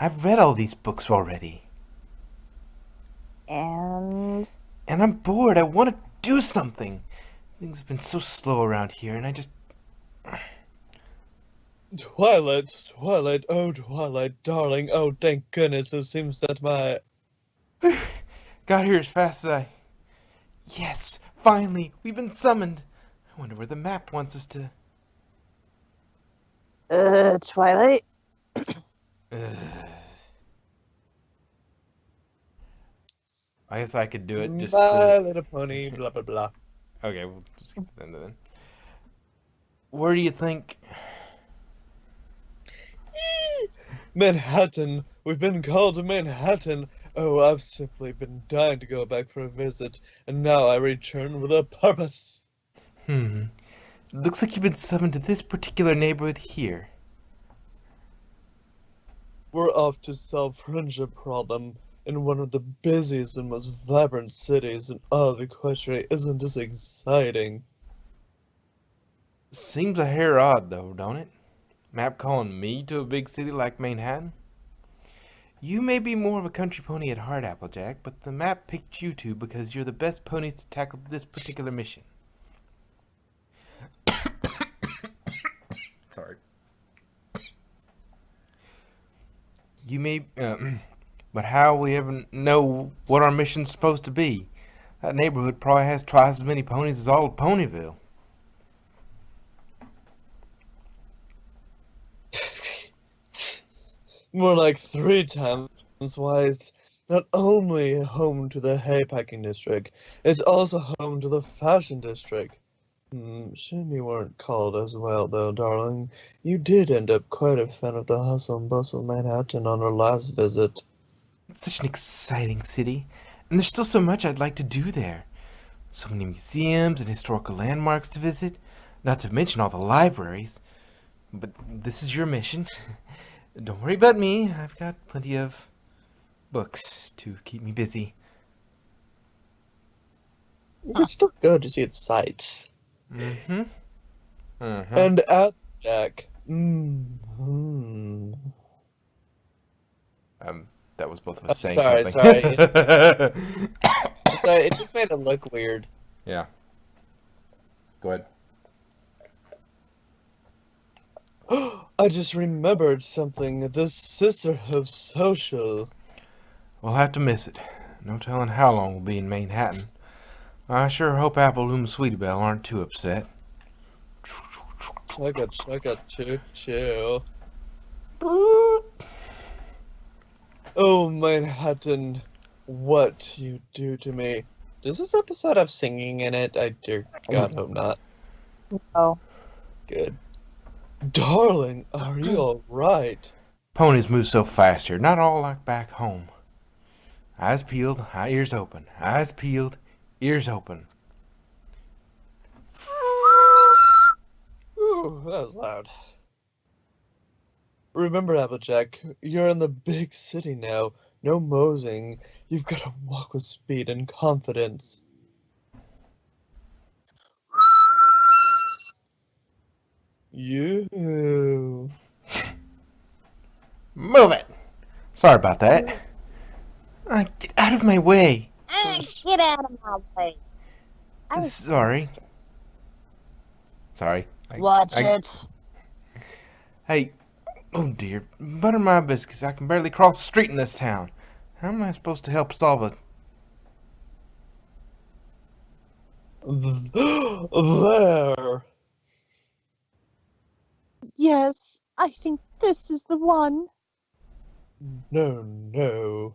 I've read all these books already. And And I'm bored. I want to do something. Things have been so slow around here, and I just. Twilight, Twilight, oh Twilight, darling, oh thank goodness it seems that my... Got here as fast as I. Yes, finally, we've been summoned. I wonder where the map wants us to. Twilight? Ugh. I guess I could do it just to. My Little Pony, blah blah blah. Okay, we'll just get to the end of it then. Where do you think. Manhattan, we've been called to Manhattan. Oh, I've simply been dying to go back for a visit, and now I return with a purpose. Looks like you've been summoned to this particular neighborhood here. We're off to solve friendship problem in one of the busiest and most vibrant cities in all of Equestria. Isn't this exciting? Seems a hair odd, though, don't it? Map calling me to a big city like Manehatten? You may be more of a country pony at heart, Applejack, but the map picked you two because you're the best ponies to tackle this particular mission. Sorry. You may, but how we ever know what our mission's supposed to be? That neighborhood probably has twice as many ponies as all of Ponyville. More like 3 times. Why, it's not only home to the haypacking district, it's also home to the fashion district. Shame you weren't called as well, though, darling. You did end up quite a fan of the hustle and bustle of Manhattan on our last visit. It's such an exciting city, and there's still so much I'd like to do there. So many museums and historical landmarks to visit, not to mention all the libraries. But this is your mission. Don't worry about me. I've got plenty of books to keep me busy. It's still good to see the sights. Mm-hmm. Uh-huh. And Applejack. Mm-hmm. That was both of us saying sorry, something. Sorry, it just made it look weird. Yeah. Go ahead. I just remembered something. The Sisterhood Social. We'll have to miss it. No telling how long we'll be in Manhattan. I sure hope Applebloom and Sweetie Belle aren't too upset. Chugga, chill. Boop. Oh, Manhattan, what you do to me. Does this episode have singing in it? I dear God hope not. Oh. Good. Darling, are you alright? Ponies move so fast here, not all like back home. Eyes peeled, ears open. Eyes peeled, ears open. Ooh, that was loud. Remember, Applejack, you're in the big city now. No moseying. You've got to walk with speed and confidence. You. Move it! Sorry about that. Get out of my way. Get out of my way. I was Sorry. mistress. Sorry. Watch it. Hey, oh dear. Butter my biscuits. I can barely cross the street in this town. How am I supposed to help solve it? There. Yes, I think this is the one. No.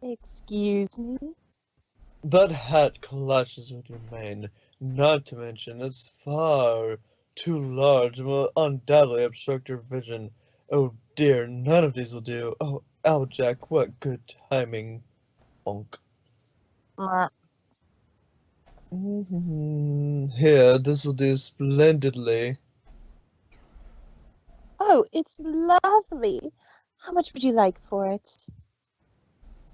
Excuse me? That hat clashes with your mane. Not to mention, it's far too large and will undoubtedly obstruct your vision. Oh dear, none of these will do. Oh, Applejack, what good timing. Bonk. Here, this will do splendidly. Oh, it's lovely. How much would you like for it?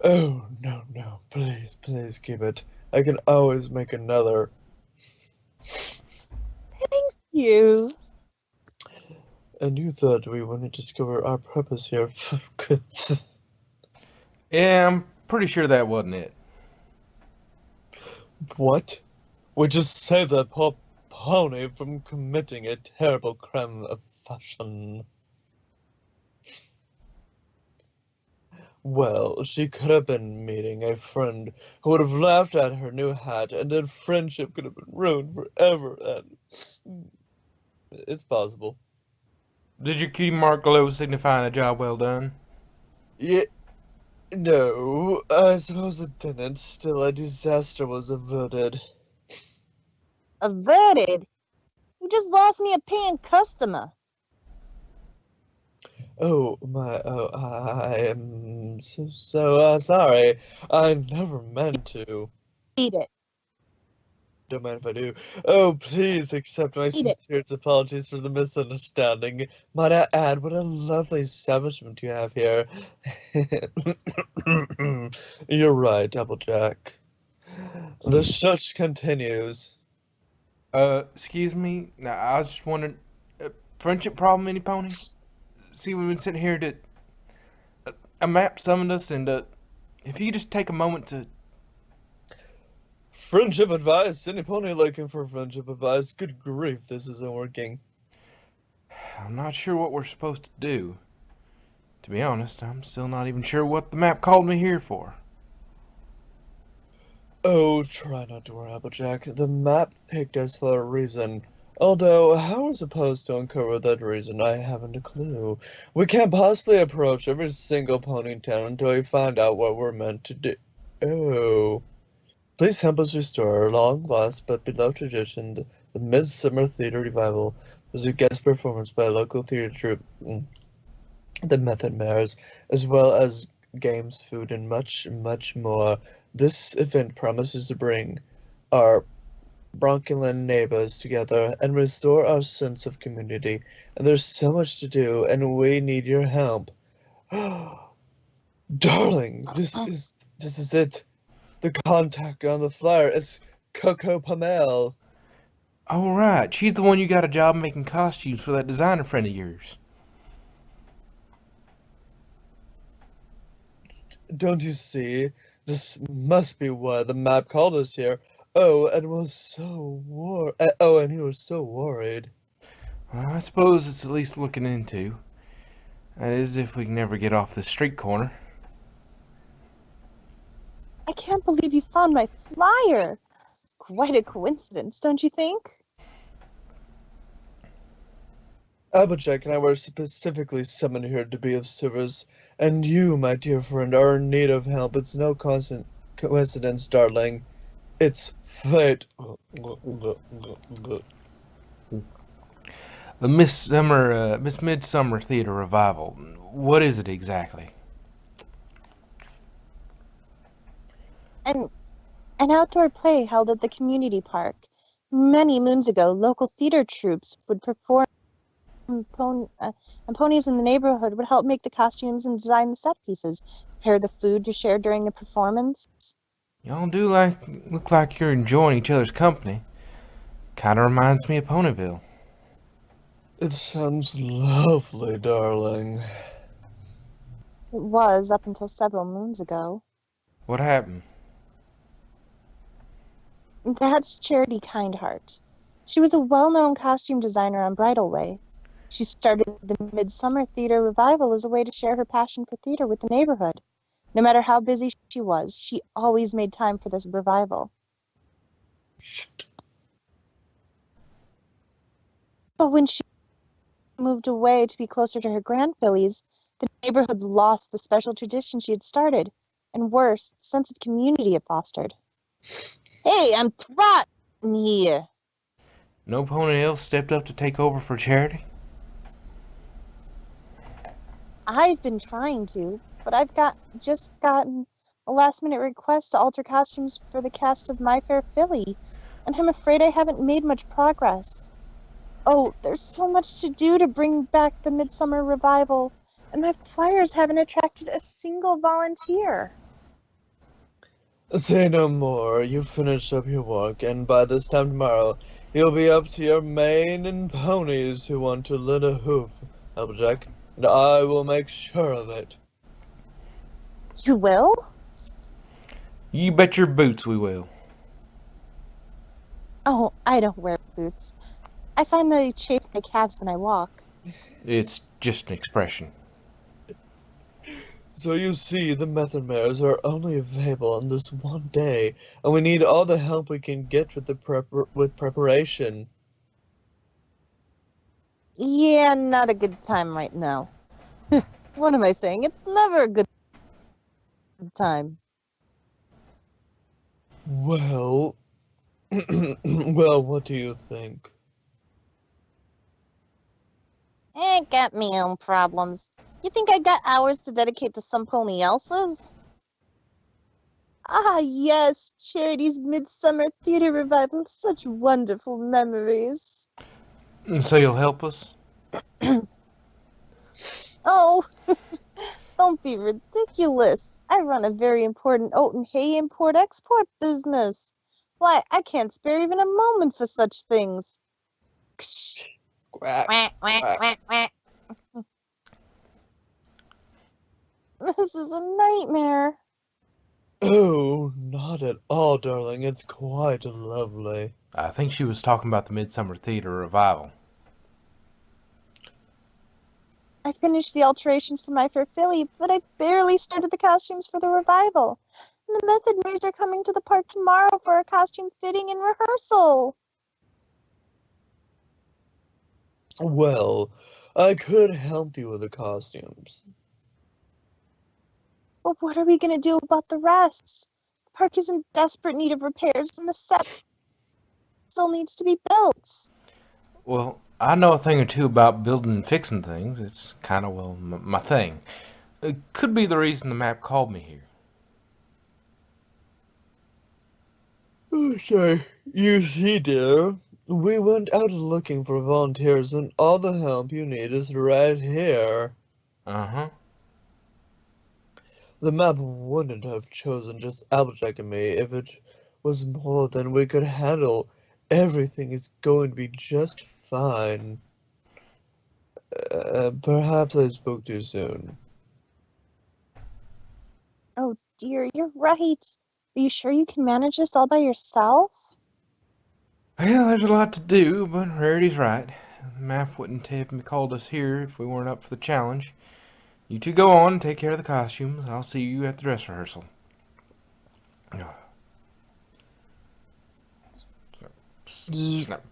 Oh, no, please keep it. I can always make another. Thank you. And you thought we wouldn't discover our purpose here. Good. Yeah, I'm pretty sure that wasn't it. What? We just saved that poor pony from committing a terrible crime of fashion. Well, she could have been meeting a friend who would have laughed at her new hat, and then friendship could have been ruined forever, and it's possible. Did your cutie mark glow signifying a job well done? Yeah, no, I suppose it didn't. Still, a disaster was averted. Averted? You just lost me a paying customer. Oh, I am so sorry. I never meant to. Eat it. Don't mind if I do. Oh, please accept my Eat it. sincerest apologies for the misunderstanding. Might I add, what a lovely establishment you have here. You're right, Applejack. The search continues. Excuse me? Now, I was just wondering, friendship problem, any pony? See, we've been sitting here to. A map summoned us, and, if you could just take a moment to. Friendship advice? Any pony looking for friendship advice? Good grief, this isn't working. I'm not sure what we're supposed to do. To be honest, I'm still not even sure what the map called me here for. Oh, try not to worry, Applejack. The map picked us for a reason. Although, how we're supposed to uncover that reason, I haven't a clue. We can't possibly approach every single pony in town until we find out what we're meant to do. Oh. Please help us restore our long-lost but beloved tradition, the Midsummer Theater Revival. There's a guest performance by a local theater troupe, the Method Mares, as well as games, food, and much, much more. This event promises to bring our Bronchilan neighbors together and restore our sense of community. And there's so much to do, and we need your help. Darling, this is it. The contact on the flyer. It's Coco Pamel. Oh, right. She's the one you got a job making costumes for that designer friend of yours. Don't you see? This must be why the map called us here. Oh, and was so and he was so worried. Well, I suppose it's at least looking into. That is, if we can never get off this street corner. I can't believe you found my flyer. Quite a coincidence, don't you think? Applejack and I were specifically summoned here to be of service, and you, my dear friend, are in need of help. It's no constant coincidence, darling. It's fate. The Miss Midsummer Theater Revival. What is it exactly? An outdoor play held at the community park. Many moons ago, local theater troupes would perform, and ponies in the neighborhood would help make the costumes and design the set pieces, prepare the food to share during the performance. Y'all do look like you're enjoying each other's company. Kinda reminds me of Ponyville. It sounds lovely, darling. It was up until several moons ago. What happened? That's Charity Kindheart. She was a well-known costume designer on Bridal Way. She started the Midsummer Theater Revival as a way to share her passion for theater with the neighborhood. No matter how busy she was, she always made time for this revival. But when she moved away to be closer to her grandfillies, the neighborhood lost the special tradition she had started, and worse, the sense of community it fostered. Hey, I'm trotting here. No pony else stepped up to take over for Charity? I've been trying to, but I've just gotten a last-minute request to alter costumes for the cast of My Fair Filly, and I'm afraid I haven't made much progress. Oh, there's so much to do to bring back the Midsummer Revival, and my flyers haven't attracted a single volunteer. Say no more. You finished up your work, and by this time tomorrow, He'll be up to your mane and ponies who want to lend a hoof, Applejack, and I will make sure of it. You will? You bet your boots we will. Oh, I don't wear boots. I find they chafe my calves when I walk. It's just an expression. So you see, the method mares are only available on this one day, and we need all the help we can get with preparation. Yeah, not a good time right now. What am I saying? It's never a good time. Well, well, what do you think? I got me own problems. You think I got hours to dedicate to some pony else's? Ah, yes, Charity's Midsummer Theater Revival. Such wonderful memories. So you'll help us? Oh, don't be ridiculous. I run a very important oat and hay import-export business. Why, I can't spare even a moment for such things. Quack, Quack, quack, quack. quack, quack. This is a nightmare. Oh, not at all, darling. It's quite lovely. I think she was talking about the Midsummer Theater Revival. I finished the alterations for my fair filly, but I barely started the costumes for the revival. And the method mares are coming to the park tomorrow for a costume fitting and rehearsal. Well, I could help you with the costumes. But what are we going to do about the rest? The park is in desperate need of repairs, and the set still needs to be built. Well, I know a thing or two about building and fixing things. It's kind of, well, my thing. It could be the reason the map called me here. Okay, you see, dear, we went out looking for volunteers and all the help you need is right here. Uh-huh. The map wouldn't have chosen just Applejack and me if it was more than we could handle. Everything is going to be just fine. Perhaps I spoke too soon. Oh dear, you're right. Are you sure you can manage this all by yourself? Well, there's a lot to do, but Rarity's right. The map wouldn't have called us here if we weren't up for the challenge. You two go on and take care of the costumes. I'll see you at the dress rehearsal. Snap.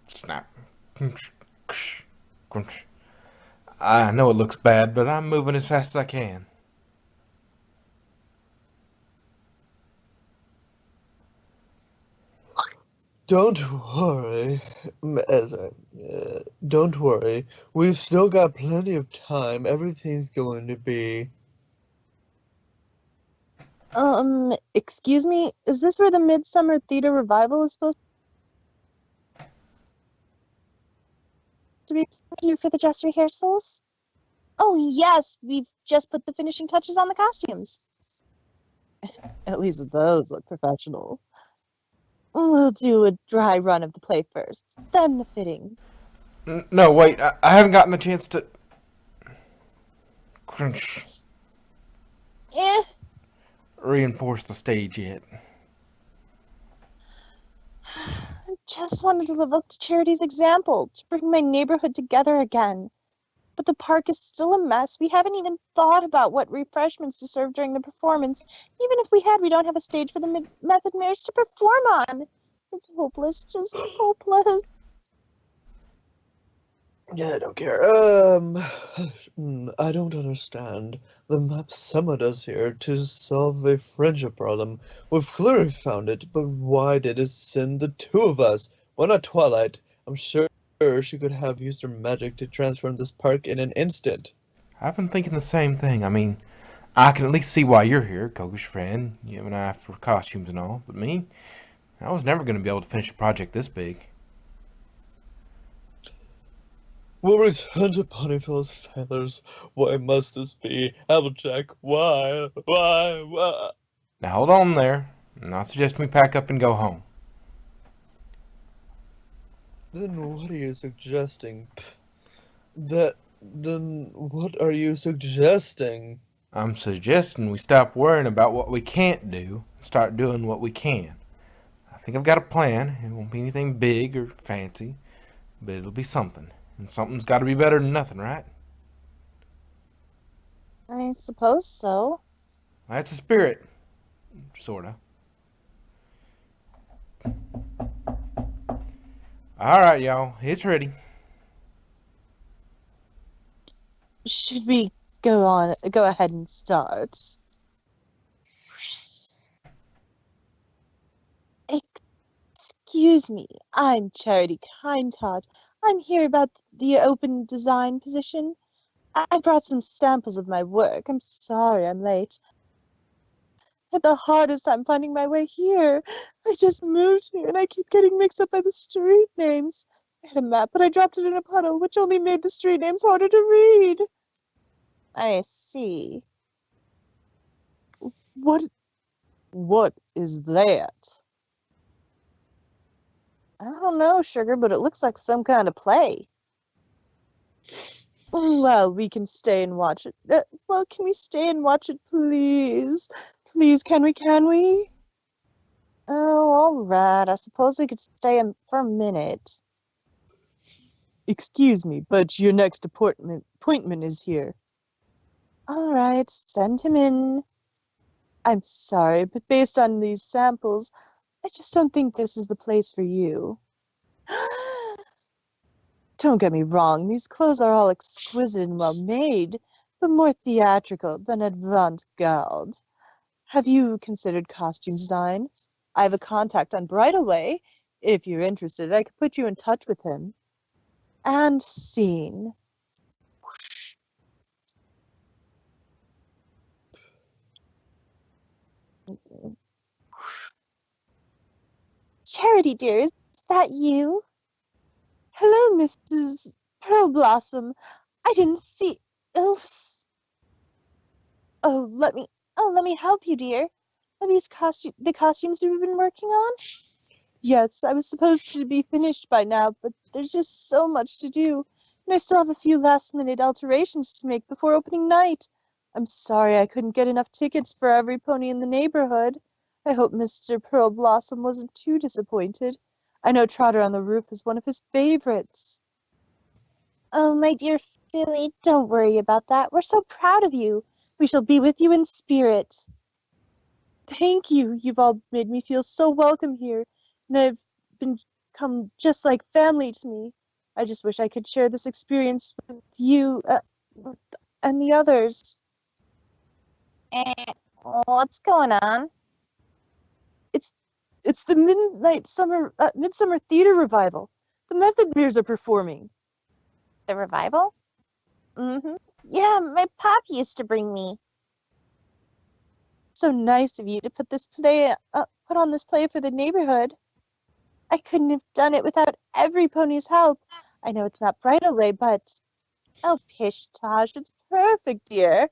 Snap. I know it looks bad, but I'm moving as fast as I can. Don't worry, don't worry. We've still got plenty of time. Everything's going to be. Excuse me? Is this where the Midsummer Theater Revival is supposed to be here for the dress rehearsals? Oh, yes, we've just put the finishing touches on the costumes. At least those look professional. We'll do a dry run of the play first, then the fitting. No, wait, I haven't gotten a chance to crunch reinforce the stage yet. I just wanted to live up to Charity's example, to bring my neighborhood together again. But the park is still a mess. We haven't even thought about what refreshments to serve during the performance. Even if we had, we don't have a stage for the method mares to perform on. It's hopeless, just hopeless. Yeah, I don't care. I don't understand. The map summoned us here to solve a friendship problem. We've clearly found it, but why did it send the two of us? Why not Twilight? I'm sure she could have used her magic to transform this park in an instant. I've been thinking the same thing. I mean, I can at least see why you're here, Koga's friend. You have an eye for costumes and all. But me, I was never going to be able to finish a project this big. We'll return to Ponyville's feathers. Why must this be? Applejack, why? Now hold on there. I'm not suggesting we pack up and go home. Then what are you suggesting? Then what are you suggesting? I'm suggesting we stop worrying about what we can't do and start doing what we can. I think I've got a plan. It won't be anything big or fancy, but it'll be something. And something's got to be better than nothing, right? I suppose so. That's the spirit. Sorta. Alright, y'all. It's ready. Should we go ahead and start? Excuse me, I'm Charity Kindheart. I'm here about the open design position. I brought some samples of my work. I'm sorry I'm late. I had the hardest time finding my way here. I just moved here and I keep getting mixed up by the street names. I had a map, but I dropped it in a puddle, which only made the street names harder to read. I see. What is that? I don't know, Sugar, but it looks like some kind of play. Well, we can stay and watch it. Well, can we stay and watch it, please? Please, can we? Oh, all right. I suppose we could stay for a minute. Excuse me, but your next appointment is here. All right, send him in. I'm sorry, but based on these samples, I just don't think this is the place for you. Don't get me wrong, these clothes are all exquisite and well made, but more theatrical than avant-garde. Have you considered costume design? I have a contact on Bridalway. If you're interested, I could put you in touch with him. And scene. Charity, dear, is that you? Hello, Mrs. Pearl Blossom. I didn't see. Oops. Let me help you, dear. Are these the costumes you've been working on? Yes, I was supposed to be finished by now, but there's just so much to do, and I still have a few last-minute alterations to make before opening night. I'm sorry I couldn't get enough tickets for every pony in the neighborhood. I hope Mr. Pearl Blossom wasn't too disappointed. I know Trotter on the Roof is one of his favorites. Oh, my dear Philly, don't worry about that. We're so proud of you. We shall be with you in spirit. Thank you. You've all made me feel so welcome here, and I've become just like family to me. I just wish I could share this experience with you and the others. What's going on? It's the Midsummer Theater Revival. The Method Beers are performing. The revival? Mm-hmm. Yeah, my pop used to bring me. So nice of you to put on this play for the neighborhood. I couldn't have done it without every pony's help. I know it's not Bridalway, but oh, pish Tosh, it's perfect, dear.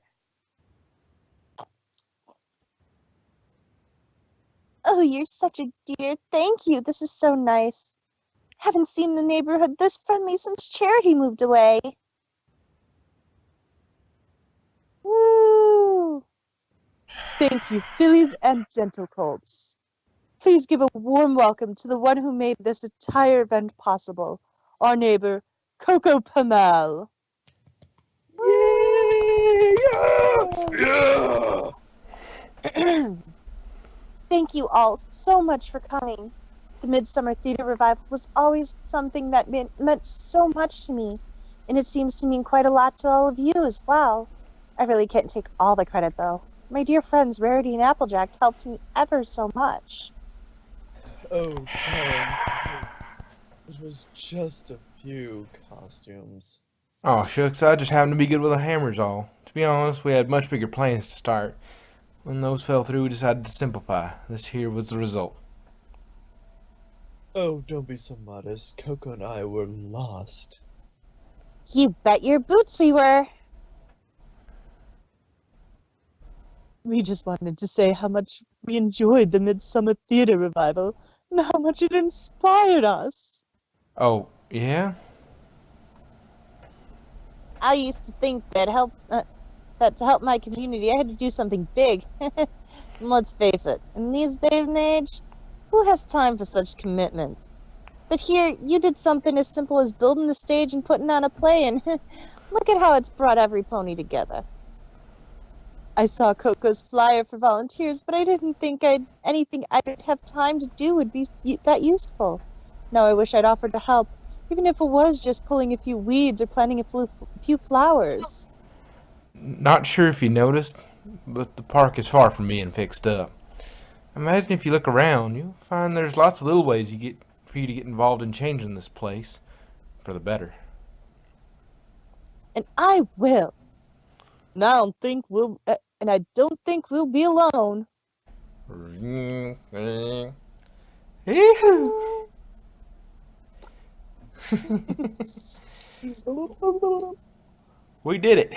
Oh, you're such a dear. Thank you. This is so nice. Haven't seen the neighborhood this friendly since Charity moved away. Woo! Thank you, fillies and gentle colts. Please give a warm welcome to the one who made this entire event possible, our neighbor, Coco Pamal. Yeah! Thank you all so much for coming. The Midsummer Theater Revival was always something that meant so much to me, and it seems to mean quite a lot to all of you as well. I really can't take all the credit, though. My dear friends Rarity and Applejack helped me ever so much. Oh, darn. It was just a few costumes. Oh, shucks, I just happened to be good with a hammer's all. To be honest, we had much bigger plans to start. When those fell through, we decided to simplify. This here was the result. Oh, don't be so modest. Coco and I were lost. You bet your boots we were. We just wanted to say how much we enjoyed the Midsummer Theater revival and how much it inspired us. Oh, yeah? I used to think that to help my community, I had to do something big. And let's face it, in these days and age, who has time for such commitments? But here, you did something as simple as building the stage and putting on a play, and look at how it's brought every pony together. I saw Coco's flyer for volunteers, but I didn't think anything I'd have time to do would be that useful. Now I wish I'd offered to help, even if it was just pulling a few weeds or planting a few flowers. Not sure if you noticed, but the park is far from being fixed up. Imagine if you look around, you'll find there's lots of little ways for you to get involved in changing this place for the better. And I will. And I don't think we'll be alone. Yee-hoo. We did it.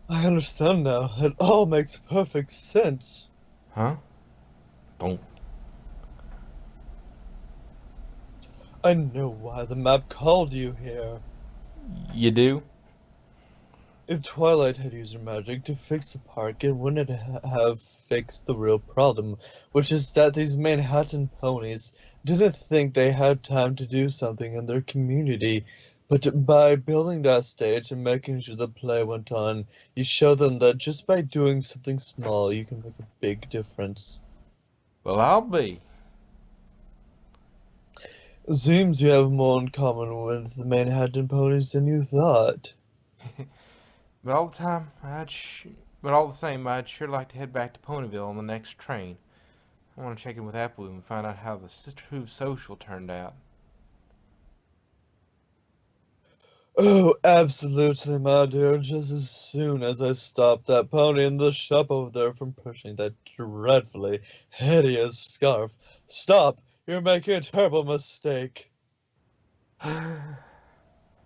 I understand now. It all makes perfect sense. Huh? Don't. I know why the map called you here. You do? If Twilight had used her magic to fix the park, it wouldn't have fixed the real problem, which is that these Manhattan ponies didn't think they had time to do something in their community. But by building that stage and making sure the play went on, you show them that just by doing something small, you can make a big difference. Well, I'll be. Seems you have more in common with the Manhattan ponies than you thought. But all the same, I'd sure like to head back to Ponyville on the next train. I want to check in with Applebloom and find out how the Sisterhood social turned out. Oh, absolutely, my dear. Just as soon as I stop that pony in the shop over there from pushing that dreadfully hideous scarf. Stop! You're making a terrible mistake.